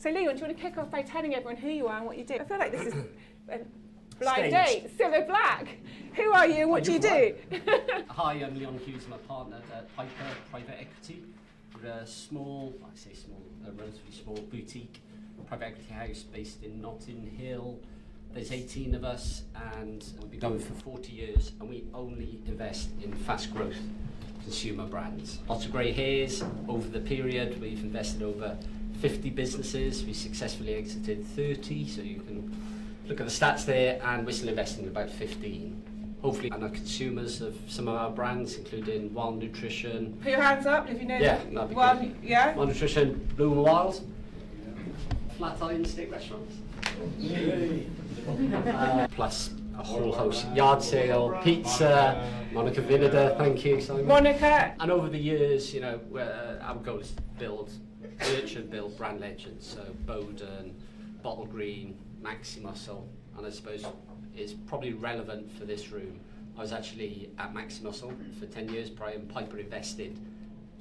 So Leon, do you want to kick off by telling everyone who you are and what you do? I feel like this is a blind date. Cilla Black. Who are you and what do you do? Hi, I'm Leon Hughes. I'm a partner at Piper Private Equity. We're a small, I say small, a relatively small boutique private equity house based in Notting Hill. There's 18 of us and we've been going for 40 years and we only invest in fast growth consumer brands. Lots of grey hairs over the period. We've invested over 50 businesses. We successfully exited 30, so you can look at the stats there, and we're still investing in about 15. Hopefully, and our consumers of some of our brands, including Wild Nutrition. Put your hands up if you know. Yeah, that'd be good. Yeah. Wild Nutrition, Blue and Wild. Flatiron Steak Restaurants. Plus a whole host. Yard Sale, Pizza, Monica Vinegar, thank you, Simon. Monica. And over the years, you know, our goal is to nurture and build brand legends. So Bowden, Bottle Green, Maxi Muscle, and I suppose it's probably relevant for this room. I was actually at Maxi Muscle for 10 years prior, and Piper invested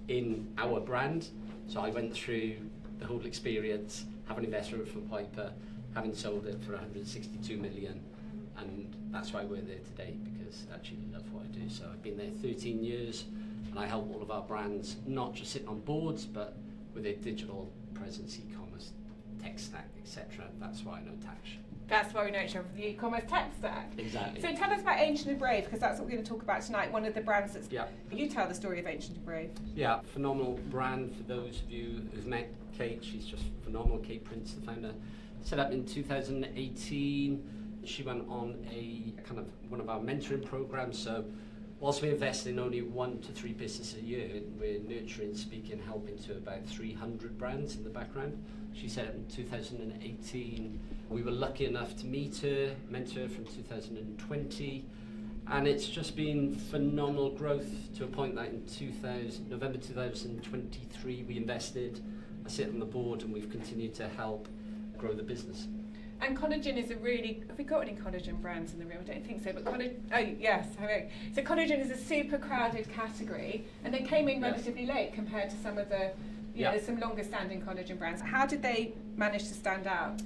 in our brand. So I went through the whole experience, having investment from Piper, having sold it for 162 million, and that's why we're there today, because I actually love what I do. So I've been there 13 years, and I help all of our brands not just sitting on boards, but with their digital presence, e-commerce, tech stack, etc. That's why I know Tash. That's why we know each other, the e-commerce tech stack. Exactly. So tell us about Ancient and Brave, because that's what we're going to talk about tonight. One of the brands that's... Yeah. You tell the story of Ancient and Brave. Yeah, phenomenal brand for those of you who've met Kate. She's just phenomenal. Kate Prince, the founder, set up in 2018. She went on a kind of one of our mentoring programs. So whilst we invest in only 1 to 3 businesses a year, we're nurturing, speaking, helping to about 300 brands in the background. She set up in 2018. We were lucky enough to meet her, mentor her from 2020. And it's just been phenomenal growth to a point that in November 2023 we invested. I sit on the board and we've continued to help grow the business. And collagen is a really, have we got any collagen brands in the room? I don't think so, but oh yes, so collagen is a super crowded category, and they came in relatively late compared to some of the, there's some longer standing collagen brands. How did they manage to stand out,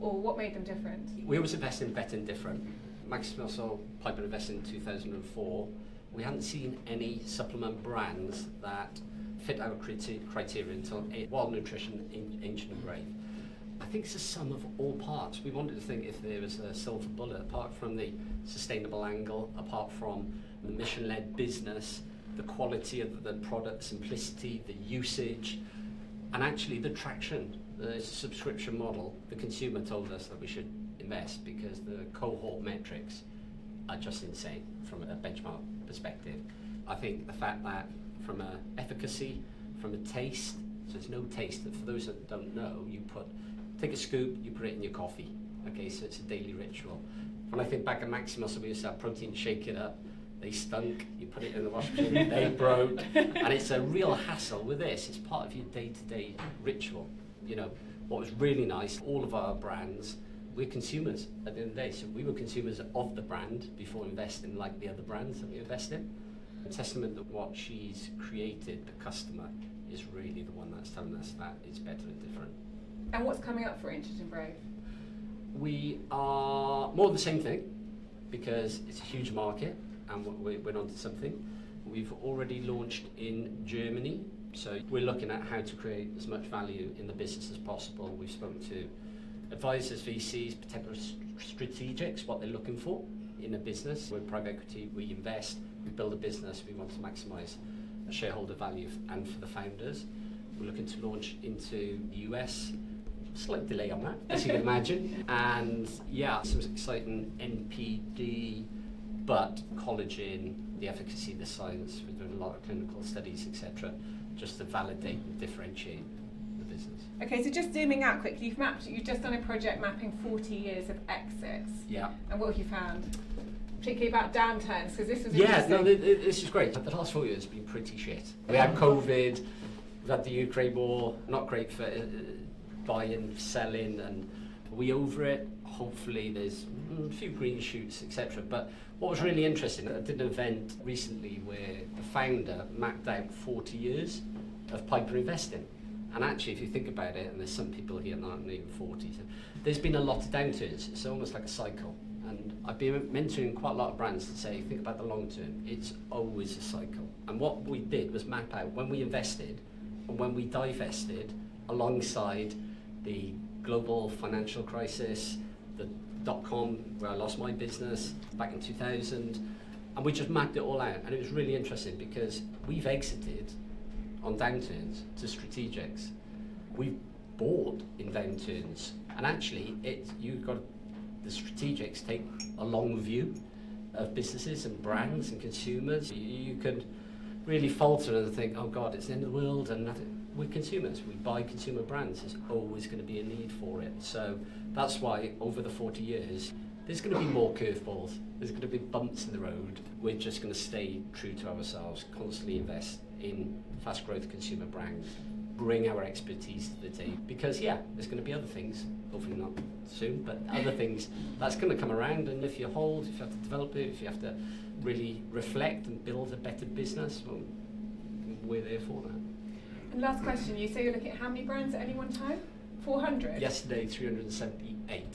or what made them different? We always invest in better and different. Maxi Muscle, Piper invested in 2004. We hadn't seen any supplement brands that fit our criteria until Wild Nutrition, Ancient and Brave. I think it's a sum of all parts. We wanted to think if there was a silver bullet, apart from the sustainable angle, apart from the mission-led business, the quality of the product, simplicity, the usage, and actually the traction, the subscription model. The consumer told us that we should invest because the cohort metrics are just insane from a benchmark perspective. I think the fact that from an efficacy, from a taste, so there's no taste. For those that don't know, take a scoop, you put it in your coffee. Okay, so it's a daily ritual. When I think back at Maxi Muscle, we used to have protein, shake it up. They stunk, you put it in the washing machine, they broke. And it's a real hassle. With this, it's part of your day-to-day ritual. You know, what was really nice, all of our brands, we're consumers at the end of the day. So we were consumers of the brand before investing like the other brands that we invest in. A testament that what she's created, the customer, is really the one that's telling us that it's better and different. And what's coming up for Ancient and Brave? We are more of the same thing, because it's a huge market and we're onto something. We've already launched in Germany, so we're looking at how to create as much value in the business as possible. We've spoken to advisors, VCs, potential strategics, what they're looking for in a business. We're private equity, we invest, we build a business, we want to maximise shareholder value and for the founders. We're looking to launch into the US. Slight delay on that, as you can imagine. And yeah, some exciting NPD, but collagen, the efficacy, the science. We're doing a lot of clinical studies, etc., just to validate and differentiate the business. Okay, so just zooming out quickly, you've just done a project mapping 40 years of exits. Yeah. And what have you found? Particularly about Downturns, because this was this is great. The last 4 years have been pretty shit. We had COVID, we've had the Ukraine war, not great for buying, selling, and we over it. Hopefully there's a few green shoots, etc. But what was really interesting, I did an event recently where the founder mapped out 40 years of Piper investing. And actually, if you think about it, and there's some people here that aren't even 40s, there's been a lot of downturns. It's almost like a cycle. And I've been mentoring quite a lot of brands to say, think about the long term. It's always a cycle. And what we did was map out when we invested and when we divested alongside the global financial crisis, the dot-com, where I lost my business back in 2000, and we just mapped it all out. And it was really interesting because we've exited on downturns to strategics. We've bought in downturns. And actually, you've got the strategics take a long view of businesses and brands and consumers. You could really falter and think, oh God, it's the end of the world, and nothing. We're consumers. We buy consumer brands. There's always going to be a need for it. So that's why over the 40 years, there's going to be more curveballs. There's going to be bumps in the road. We're just going to stay true to ourselves, constantly invest in fast growth consumer brands, bring our expertise to the table. Because there's going to be other things, hopefully not soon, but other things that's going to come around. And if you hold, if you have to develop it, if you have to really reflect and build a better business, well, we're there for that. And last question, you say you're looking at how many brands at any one time? 400? Yesterday, 378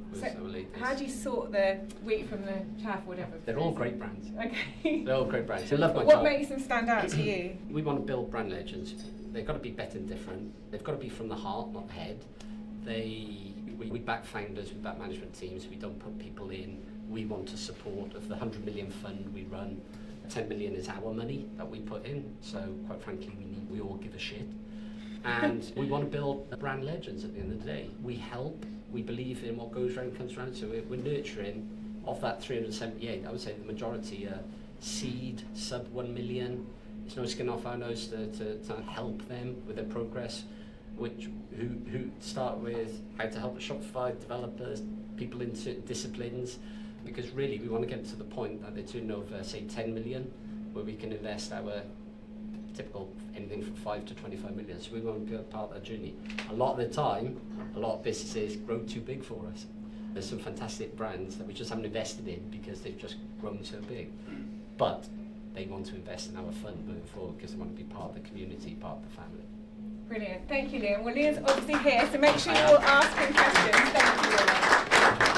was So our latest. how do you sort the wheat from the chaff, whatever? They're all great brands. Okay. They're all great brands. I love my What job. makes them stand out to you? We want to build brand legends. They've got to be better and different. They've got to be from the heart, not the head. We back founders, we back management teams. We don't put people in. We want to support. Of the 100 million fund we run, 10 million is our money that we put in. So quite frankly, we all give a shit. And we want to build brand legends at the end of the day. We help. We believe in what goes around comes around. So we're nurturing. Of that 378, I would say the majority are seed, sub 1 million. It's no skin off our nose to help them with their progress, who start with how to help Shopify developers, people in certain disciplines, because really we want to get to the point that they turn over, say, 10 million, where we can invest our typical anything from 5 to 25 million. So we want to be a part of that journey. A lot of the time, a lot of businesses grow too big for us. There's some fantastic brands that we just haven't invested in because they've just grown so big. But they want to invest in our fund moving forward because they want to be part of the community, part of the family. Brilliant. Thank you, Liam. Well, Liam's obviously here, so make sure you all ask him questions. Thank you, Liam.